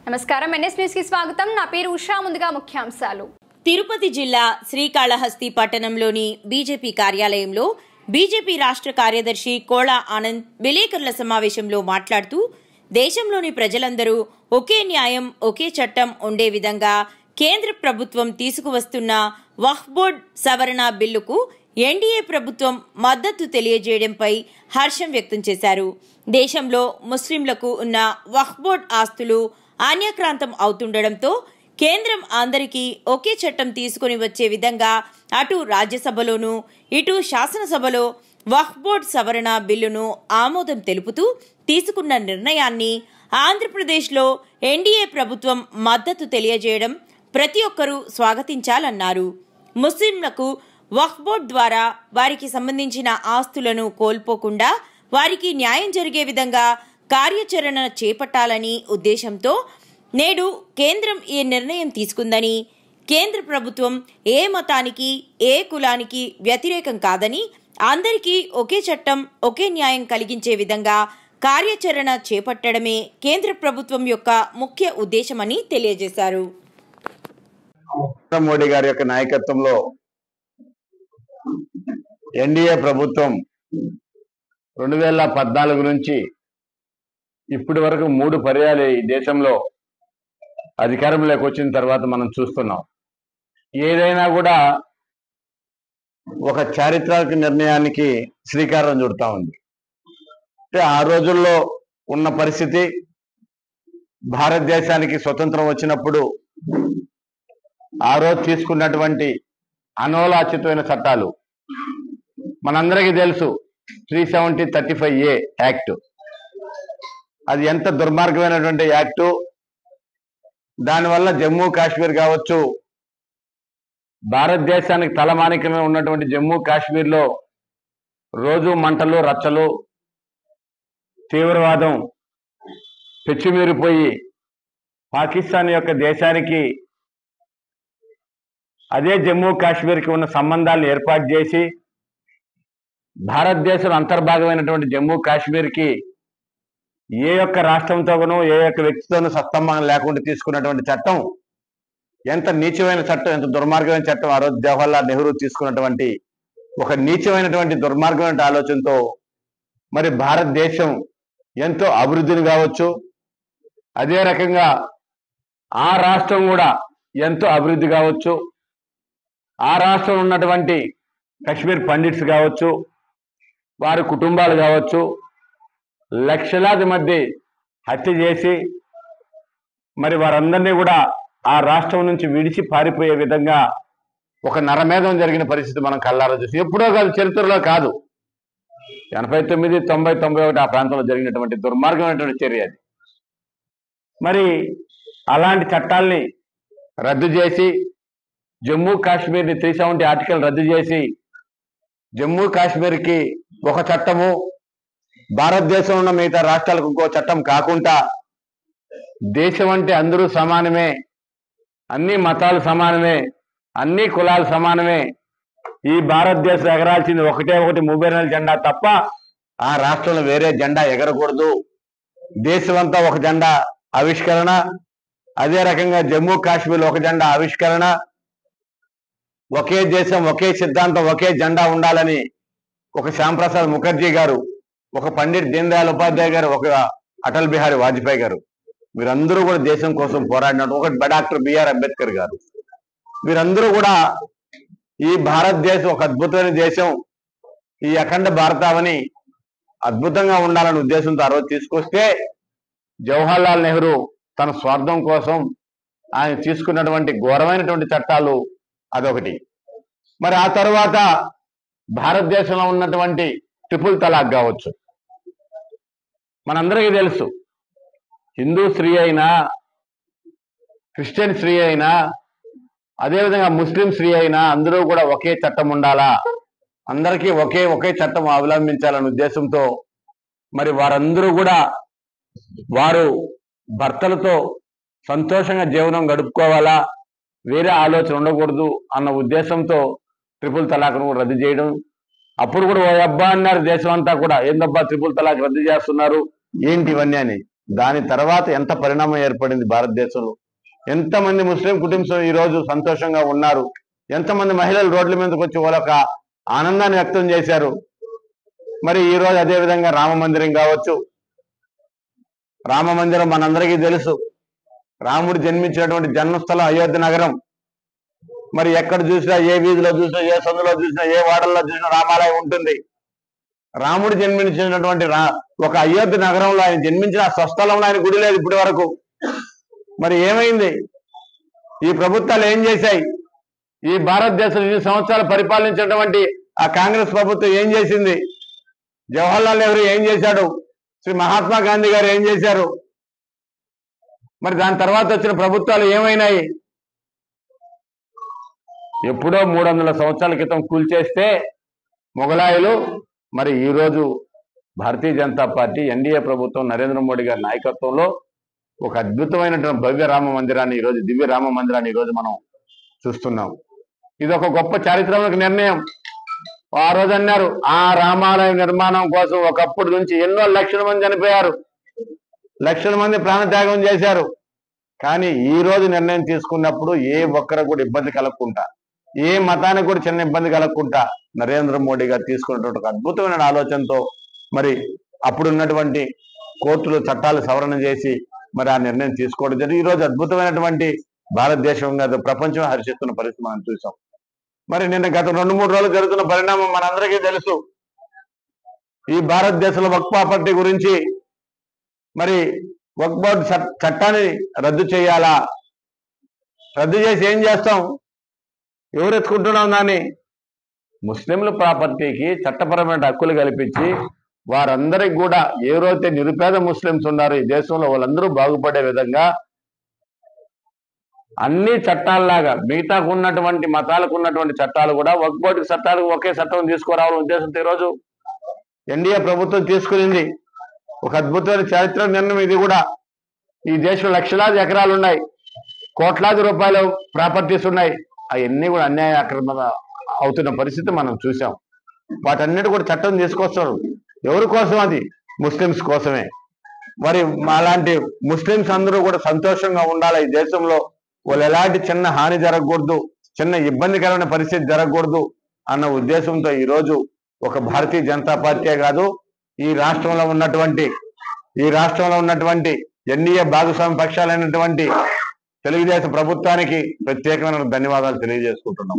నమస్కారం NS news కి స్వాగతం నా పేరు ఉషా ముందుగా ముఖ్యాంశాలు తిరుపతి జిల్లా శ్రీకాళహస్తి పట్టణంలోని బీజేపీ కార్యాలయంలో బీజేపీ రాష్ట్ర కార్యదర్శి కోళ ఆనంద్ విలేకరుల సమావేశంలో మాట్లాడుతూ దేశంలోని ప్రజలందరూ ఒకే న్యాయం ఒకే చట్టం ఉండే విధంగా కేంద్ర ప్రభుత్వం తీసుకువస్తున్న వక్ఫ్ బోర్డ్ సవరణ బిల్లుకు ఎన్డీఏ ప్రభుత్వం మద్దతు తెలియజేయడంపై హర్షం వ్యక్తం చేశారు. దేశంలో ముస్లింలకు ఉన్న వక్ఫ్ బోర్డ్ ఆస్తులు అన్యాక్రాంతం అవుతుండడంతో కేంద్రం అందరికీ ఒకే చట్టం తీసుకుని వచ్చే విధంగా అటు రాజ్యసభలోనూ ఇటు శాసనసభలో వక్ఫ్ బోర్డ్ సవరణ బిల్లును ఆమోదం తెలుపుతూ తీసుకున్న నిర్ణయాన్ని ఆంధ్రప్రదేశ్లో ఎన్డీఏ ప్రభుత్వం మద్దతు తెలియజేయడం ప్రతి ఒక్కరూ స్వాగతించాలన్నారు. ముస్లింలకు వక్ఫ్ బోర్డ్ ద్వారా వారికి సంబంధించిన ఆస్తులను కోల్పోకుండా వారికి న్యాయం జరిగే విధంగా కార్యాచరణ చేపట్టాలని ఉద్దేశంతో నేడు కేంద్రం ఈ నిర్ణయం తీసుకుందని, కేంద్ర ప్రభుత్వం ఏ మతానికి ఏ కులానికి వ్యతిరేకం కాదని, అందరికీ ఒకే చట్టం ఒకే న్యాయం కలిగించే విధంగా కార్యాచరణ చేపట్టడమే కేంద్ర ప్రభుత్వం యొక్క ముఖ్య ఉద్దేశమని తెలియజేశారు. మోడీ గారి యొక్క నాయకత్వంలో ఎన్డీఏ ప్రభుత్వం 2014 నుంచి ఇప్పటి వరకు 3 పర్యాలు ఈ దేశంలో అధికారంలోకి వచ్చిన తర్వాత మనం చూస్తున్నాం. ఏదైనా కూడా ఒక చారిత్రక నిర్ణయానికి శ్రీకారం చుడతా ఉంది. అంటే ఆ రోజుల్లో ఉన్న పరిస్థితి, భారతదేశానికి స్వతంత్రం వచ్చినప్పుడు ఆ రోజు తీసుకున్నటువంటి అనాలోచితమైన చట్టాలు మనందరికీ తెలుసు. 370-35A యాక్ట్, అది ఎంత దుర్మార్గమైనటువంటి యాక్టు. దానివల్ల జమ్మూ కాశ్మీర్ కావచ్చు, భారతదేశానికి తలమానికమే ఉన్నటువంటి జమ్మూ కాశ్మీర్లో రోజు మంటలు రచ్చలు, తీవ్రవాదం పెచ్చుమీరిపోయి పాకిస్తాన్ యొక్క దేశానికి అదే జమ్మూ కాశ్మీర్కి ఉన్న సంబంధాలను ఏర్పాటు చేసి భారతదేశం అంతర్భాగమైనటువంటి జమ్మూ కాశ్మీర్కి ఏ యొక్క రాష్ట్రంతోనూ ఏ యొక్క వ్యక్తితోనూ సత్సంబంధం లేకుండా తీసుకున్నటువంటి చట్టం ఎంత నీచమైన చట్టం, ఎంత దుర్మార్గమైన చట్టం. ఆ రోజు జవహర్లాల్ నెహ్రూ తీసుకున్నటువంటి ఒక నీచమైనటువంటి దుర్మార్గమైన ఆలోచనతో మరి భారతదేశం ఎంతో అభివృద్ధిని కావచ్చు, అదే రకంగా ఆ రాష్ట్రం కూడా ఎంతో అభివృద్ధి కావచ్చు. ఆ రాష్ట్రంలో ఉన్నటువంటి కశ్మీర్ పండిట్స్ కావచ్చు, వారి కుటుంబాలు కావచ్చు, లక్షలాది మంది హత్య చేసి మరి వారందరినీ కూడా ఆ రాష్ట్రం నుంచి విడిచి పారిపోయే విధంగా ఒక నరమేధం జరిగిన పరిస్థితి మనం కళ్ళారా చూసి. ఎప్పుడో కాదు, చరిత్రలో కాదు, 89, 90, 91 ఆ ప్రాంతంలో జరిగినటువంటి దుర్మార్గమైనటువంటి చర్య అది. మరి అలాంటి చట్టాల్ని రద్దు చేసి జమ్మూ కాశ్మీర్ని 370 ఆర్టికల్ రద్దు చేసి జమ్మూ కాశ్మీర్కి ఒక చట్టము, భారతదేశంలో ఉన్న మిగతా రాష్ట్రాలకు ఇంకో చట్టం కాకుండా దేశం అంటే అందరూ సమానమే, అన్ని మతాలు సమానమే, అన్ని కులాలు సమానమే, ఈ భారతదేశం ఎగరాల్సింది ఒకటి మూబేనల్ జెండా తప్ప ఆ రాష్ట్రంలో వేరే జెండా ఎగరకూడదు, దేశమంతా ఒక జెండా ఆవిష్కరణ, అదే రకంగా జమ్మూ కాశ్మీర్లో ఒక జెండా ఆవిష్కరణ, ఒకే దేశం ఒకే సిద్ధాంతం ఒకే జెండా ఉండాలని ఒక శ్యాంప్రసాద్ ముఖర్జీ గారు, ఒక పండిట్ దీన్ దయాళ్ ఉపాధ్యాయ గారు, ఒక అటల్ బిహారీ వాజ్పేయి గారు, వీరందరూ కూడా దేశం కోసం పోరాడినట్టు, ఒక డాక్టర్ బిఆర్ అంబేద్కర్ గారు, వీరందరూ కూడా ఈ భారతదేశం ఒక అద్భుతమైన దేశం, ఈ అఖండ భారతావని అద్భుతంగా ఉండాలనే ఉద్దేశంతో ఆ రోజు తీసుకొస్తే జవహర్లాల్ నెహ్రూ తన స్వార్థం కోసం ఆయన తీసుకున్నటువంటి ఘోరమైనటువంటి చట్టాలు అదొకటి. మరి ఆ తర్వాత భారతదేశంలో ఉన్నటువంటి ట్రిపుల్ తలాక్ కావచ్చు, మనందరికీ తెలుసు. హిందూ స్త్రీ అయినా, క్రిస్టియన్ స్త్రీ అయినా, అదేవిధంగా ముస్లిం స్త్రీ అయినా అందరూ కూడా ఒకే చట్టం ఉండాలా, అందరికీ ఒకే చట్టం అవలంబించాలనే ఉద్దేశంతో మరి వారందరూ కూడా వారు భర్తలతో సంతోషంగా జీవనం గడుపుకోవాలా, వేరే ఆలోచన ఉండకూడదు అన్న ఉద్దేశంతో ట్రిపుల్ తలాక్ను రద్దు చేయడం. అప్పుడు కూడా ఓ అబ్బా అన్నారు దేశం అంతా కూడా, ఏందబ్బా ట్రిపుల్ తలాక్ రద్దు చేస్తున్నారు ఏంటి ఇవన్నీ అని. దాని తర్వాత ఎంత పరిణామం ఏర్పడింది భారతదేశంలో, ఎంతమంది ముస్లిం కుటుంబం ఈ రోజు సంతోషంగా ఉన్నారు, ఎంతమంది మహిళలు రోడ్ల మీదకి వచ్చి వాళ్ళొక ఆనందాన్ని వ్యక్తం చేశారు. మరి ఈ రోజు అదే విధంగా రామ మందిరం కావచ్చు. రామ మందిరం మనందరికీ తెలుసు, రాముడు జన్మించినటువంటి జన్మస్థలం అయోధ్య నగరం. మరి ఎక్కడ చూసినా, ఏ వీధిలో చూసినా, ఏ సందులో చూసినా, ఏ వాడల్లో చూసినా రామాలయం ఉంటుంది. రాముడు జన్మించినటువంటి ఒక అయోధ్య నగరంలో ఆయన జన్మించిన ఆ స్వస్థలంలో ఆయన గుడి లేదు ఇప్పటి వరకు. మరి ఏమైంది? ఈ ప్రభుత్వాలు ఏం చేశాయి? ఈ భారతదేశం 2 సంవత్సరాలు పరిపాలించినటువంటి ఆ కాంగ్రెస్ ప్రభుత్వం ఏం చేసింది? జవహర్లాల్ నెహ్రూ ఏం చేశాడు? శ్రీ మహాత్మా గాంధీ గారు ఏం చేశారు? మరి దాని తర్వాత వచ్చిన ప్రభుత్వాలు ఏమైనాయి? ఎప్పుడో 300 సంవత్సరాల క్రితం కూల్చేస్తే మొఘలాయులు, మరి ఈరోజు భారతీయ జనతా పార్టీ ఎన్డీఏ ప్రభుత్వం నరేంద్ర మోడీ గారి నాయకత్వంలో ఒక అద్భుతమైనటువంటి భవ్య రామ మందిరాన్ని, ఈరోజు దివ్య రామ మందిరాన్ని ఈరోజు మనం చూస్తున్నాం. ఇది ఒక గొప్ప చారిత్రాత్మక నిర్ణయం. ఆ రోజు అన్నారు, ఆ రామాలయ నిర్మాణం కోసం ఒకప్పుడు నుంచి ఎన్నో లక్షల మంది చనిపోయారు, లక్షల మంది ప్రాణత్యాగం చేశారు. కానీ ఈ రోజు నిర్ణయం తీసుకున్నప్పుడు ఏ ఒక్కరికి కూడా ఇబ్బంది కలగకుండా, ఏ మతానికి కూడా చిన్న ఇబ్బంది కలగకుండా నరేంద్ర మోడీ గారు తీసుకున్నటువంటి ఒక అద్భుతమైన ఆలోచనతో మరి అప్పుడున్నటువంటి కోర్టులు చట్టాలు సవరణ చేసి మరి ఆ నిర్ణయం తీసుకోవడం జరిగింది. ఈ రోజు అద్భుతమైనటువంటి భారతదేశం కాదు, ప్రపంచం హర్షిస్తున్న పరిస్థితి మనం చూసాం. మరి నిన్న గత 2-3 రోజులు జరుగుతున్న పరిణామం మనందరికీ తెలుసు. ఈ భారతదేశంలో వక్ఫ్ ప్రాపర్టీ గురించి మరి వక్ఫ్ బోర్డు చట్టాన్ని రద్దు చేయాలా? రద్దు చేసి ఏం చేస్తాం? ఎవరు ఎత్తుకుంటున్నాం దాన్ని? ముస్లింల ప్రాపర్టీకి చట్టపరమైన హక్కులు కల్పించి వారందరికి కూడా ఎవరైతే నిరుపేద ముస్లింస్ ఉన్నారో ఈ దేశంలో వాళ్ళందరూ బాగుపడే విధంగా అన్ని చట్టాల్లాగా మిగతాకు ఉన్నటువంటి మతాలకు ఉన్నటువంటి చట్టాలు కూడా వక్ఫ్ బోర్డు చట్టాలకు ఒకే చట్టం తీసుకురావాలని ఉద్దేశంతో ఈరోజు ఎన్డీఏ ప్రభుత్వం తీసుకునింది. ఒక అద్భుతమైన చారిత్రక నిర్ణయం ఇది కూడా. ఈ దేశంలో లక్షలాది ఎకరాలు ఉన్నాయి, కోట్లాది రూపాయల ప్రాపర్టీస్ ఉన్నాయి. అవన్నీ కూడా అన్యాయ అక్రమ అవుతున్న పరిస్థితి మనం చూసాం. వాటన్నిటి కూడా చట్టం తీసుకొస్తారు. ఎవరి కోసం? అది ముస్లిమ్స్ కోసమే. మరి అలాంటి ముస్లిమ్స్ అందరూ కూడా సంతోషంగా ఉండాలి. ఈ దేశంలో వాళ్ళు ఎలాంటి చిన్న హాని జరగకూడదు, చిన్న ఇబ్బందికరమైన పరిస్థితి జరగకూడదు అన్న ఉద్దేశంతో ఈరోజు ఒక భారతీయ జనతా పార్టీ కాదు, ఈ రాష్ట్రంలో ఉన్నటువంటి ఎన్డీఏ భాగస్వామ్య పక్షాలైనటువంటి తెలుగుదేశం ప్రభుత్వానికి ప్రత్యేకమైన ధన్యవాదాలు తెలియజేసుకుంటున్నాం.